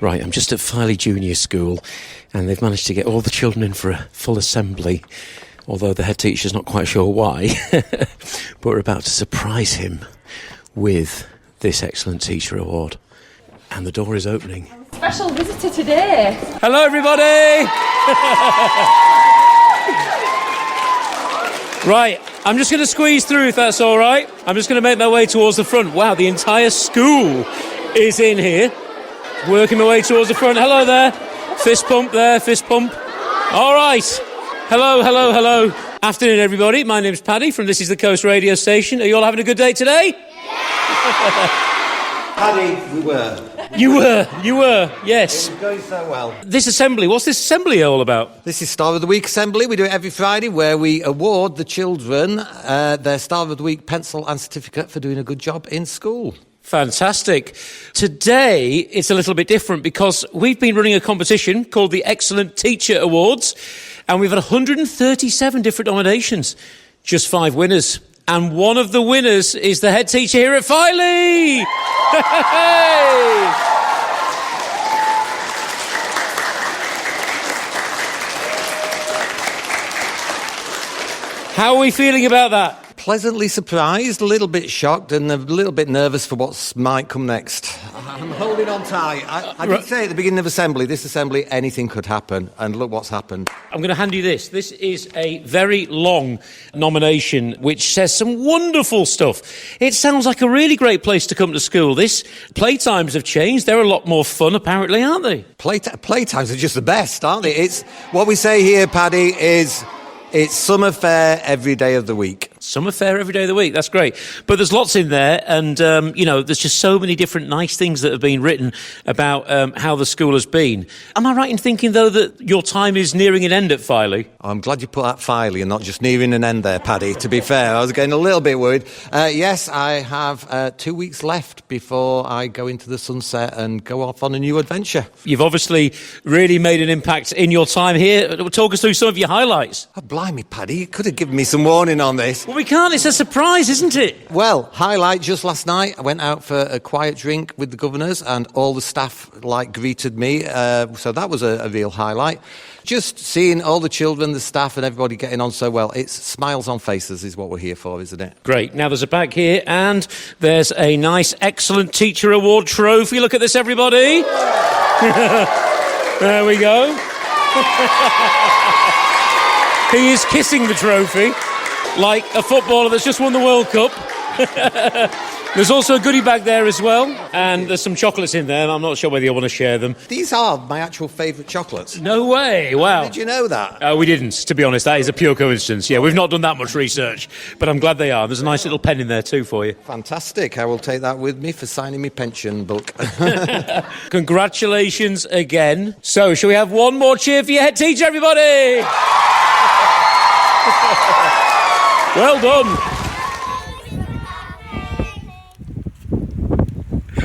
Right, I'm just at Filey Junior School, and they've managed to get all the children in for a full assembly, although the head teacher's not quite sure why. But we're about to surprise him with this Excellent Teacher Award. And the door is opening. Special visitor today. Hello, everybody! Right, I'm just going to squeeze through, if that's all right. I'm just going to make my way towards the front. Wow, the entire school is in here. Working my way towards the front. Hello there. Fist pump there, fist pump. All right. Hello, hello, hello. Afternoon, everybody. My name's Paddy from This Is the Coast radio station. Are you all having a good day today? Yeah. Paddy, we were. You were, yes. It was going so well. This assembly, what's this assembly all about? This is Star of the Week assembly. We do it every Friday where we award the children their Star of the Week pencil and certificate for doing a good job in school. Fantastic. Today, it's a little bit different because we've been running a competition called the Excellent Teacher Awards, and we've had 137 different nominations, just 5 winners. And one of the winners is the head teacher here at Filey! How are we feeling about that? Pleasantly surprised, a little bit shocked and a little bit nervous for what might come next. I'm holding on tight. I did say at the beginning of this assembly, anything could happen, and look what's happened. I'm going to hand you this. This is a very long nomination which says some wonderful stuff. It sounds like a really great place to come to school. This playtimes have changed. They're a lot more fun, apparently, aren't they? Playtimes are just the best, aren't they? It's what we say here, Paddy, is it's summer fair every day of the week. Summer fair every day of the week, that's great. But there's lots in there, and, there's just so many different nice things that have been written about how the school has been. Am I right in thinking, though, that your time is nearing an end at Filey? I'm glad you put that Filey and not just nearing an end there, Paddy, to be fair. I was getting a little bit worried. Yes, I have 2 weeks left before I go into the sunset and go off on a new adventure. You've obviously really made an impact in your time here. Talk us through some of your highlights. Oh, blimey, Paddy, you could have given me some warning on this. Well, we can't. It's a surprise, isn't it? Well, highlight just last night. I went out for a quiet drink with the governors and all the staff, greeted me. So that was a real highlight. Just seeing all the children, the staff and everybody getting on so well. It's smiles on faces is what we're here for, isn't it? Great. Now there's a bag here and there's a nice Excellent Teacher Award trophy. Look at this, everybody. There we go. He is kissing the trophy like a footballer that's just won the World Cup. There's also a goodie bag there as well, and there's some chocolates in there, and I'm not sure whether you want to share them. These are my actual favourite chocolates. No way, wow. Did you know that? We didn't, to be honest. That is a pure coincidence. Yeah, we've not done that much research, but I'm glad they are. There's a nice little pen in there too for you. Fantastic. I will take that with me for signing my pension book. Congratulations again. So, shall we have one more cheer for your head teacher, everybody? Well done.